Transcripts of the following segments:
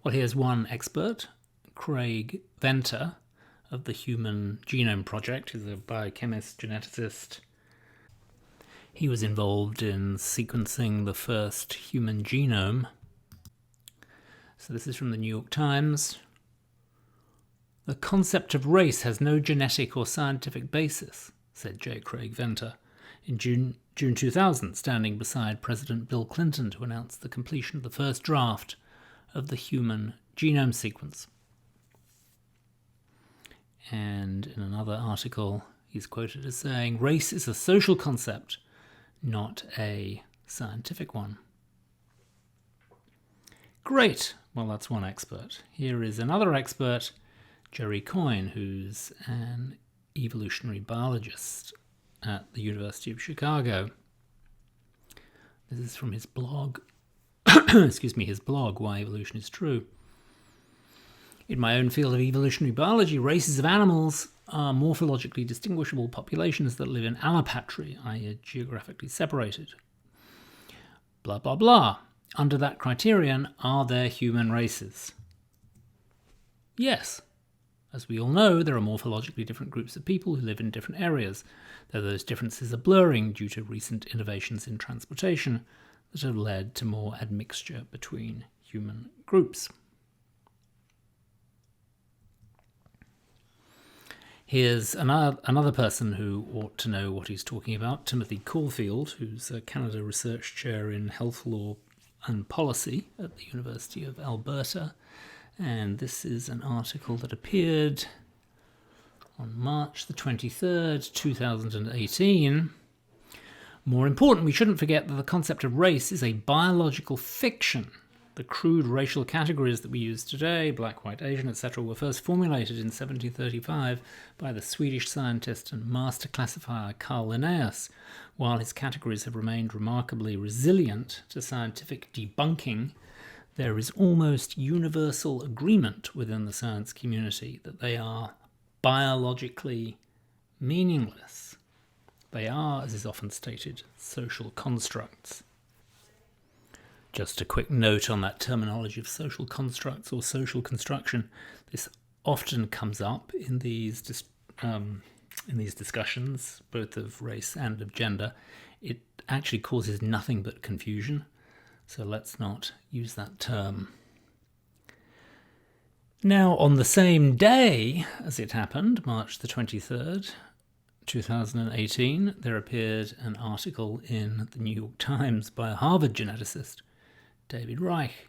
Well, here's one expert, Craig Venter of the Human Genome Project. He's a biochemist, geneticist. He was involved in sequencing the first human genome. So this is from the New York Times. The concept of race has no genetic or scientific basis, said J. Craig Venter in June 2000, standing beside President Bill Clinton to announce the completion of the first draft of the human genome sequence. And in another article, he's quoted as saying, race is a social concept, not a scientific one. Great. Well, that's one expert. Here is another expert, Jerry Coyne, who's an evolutionary biologist at the University of Chicago. This is from his blog, his blog, Why Evolution is True. In my own field of evolutionary biology, races of animals are morphologically distinguishable populations that live in allopatry, i.e. geographically separated. Blah, blah, blah. Under that criterion, are there human races? Yes. As we all know, there are morphologically different groups of people who live in different areas, though those differences are blurring due to recent innovations in transportation that have led to more admixture between human groups. Here's another person who ought to know what he's talking about, Timothy Caulfield, who's a Canada Research Chair in Health Law and Policy at the University of Alberta. And this is an article that appeared on March the 23rd, 2018. More important, we shouldn't forget that the concept of race is a biological fiction. The crude racial categories that we use today, black, white, Asian, etc., were first formulated in 1735 by the Swedish scientist and master classifier Carl Linnaeus. While his categories have remained remarkably resilient to scientific debunking, there is almost universal agreement within the science community that they are biologically meaningless. They are, as is often stated, social constructs. Just a quick note on that terminology of social constructs or social construction. This often comes up in these discussions, both of race and of gender. It actually causes nothing but confusion. So let's not use that term. Now, on the same day as it happened, March the 23rd, 2018, there appeared an article in the New York Times by a Harvard geneticist, David Reich,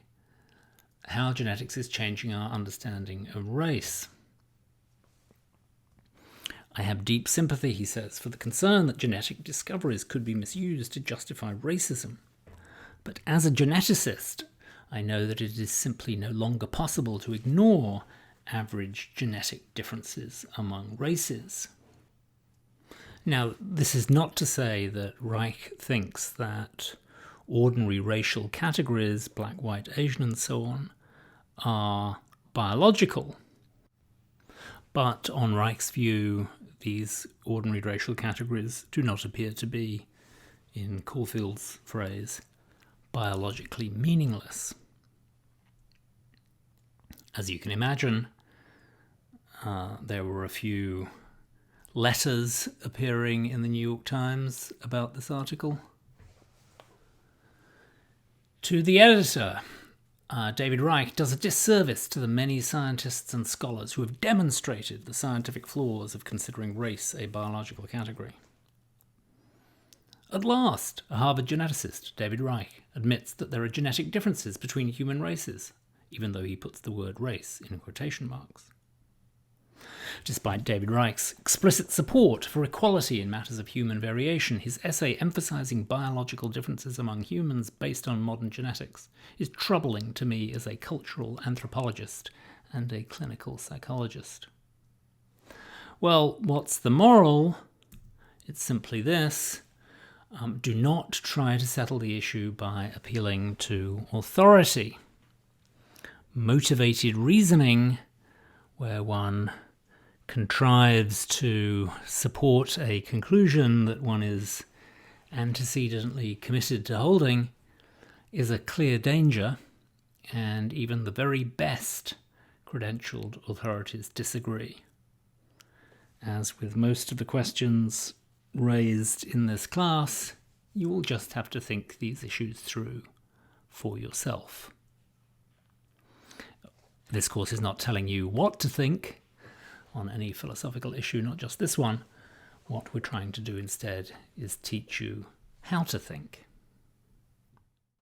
How Genetics is Changing Our Understanding of Race. I have deep sympathy, he says, for the concern that genetic discoveries could be misused to justify racism. But as a geneticist, I know that it is simply no longer possible to ignore average genetic differences among races. Now, this is not to say that Reich thinks that ordinary racial categories, black, white, Asian, and so on, are biological. But on Reich's view, these ordinary racial categories do not appear to be, in Caulfield's phrase, biologically meaningless. As you can imagine, there were a few letters appearing in the New York Times about this article. To the editor, David Reich does a disservice to the many scientists and scholars who have demonstrated the scientific flaws of considering race a biological category. At last, a Harvard geneticist, David Reich, admits that there are genetic differences between human races, even though he puts the word race in quotation marks. Despite David Reich's explicit support for equality in matters of human variation, his essay emphasizing biological differences among humans based on modern genetics is troubling to me as a cultural anthropologist and a clinical psychologist. Well, what's the moral? It's simply this. Do not try to settle the issue by appealing to authority. Motivated reasoning, where one contrives to support a conclusion that one is antecedently committed to holding, is a clear danger and even the very best credentialed authorities disagree. As with most of the questions raised in this class, you will just have to think these issues through for yourself. This course is not telling you what to think on any philosophical issue, not just this one. What we're trying to do instead is teach you how to think.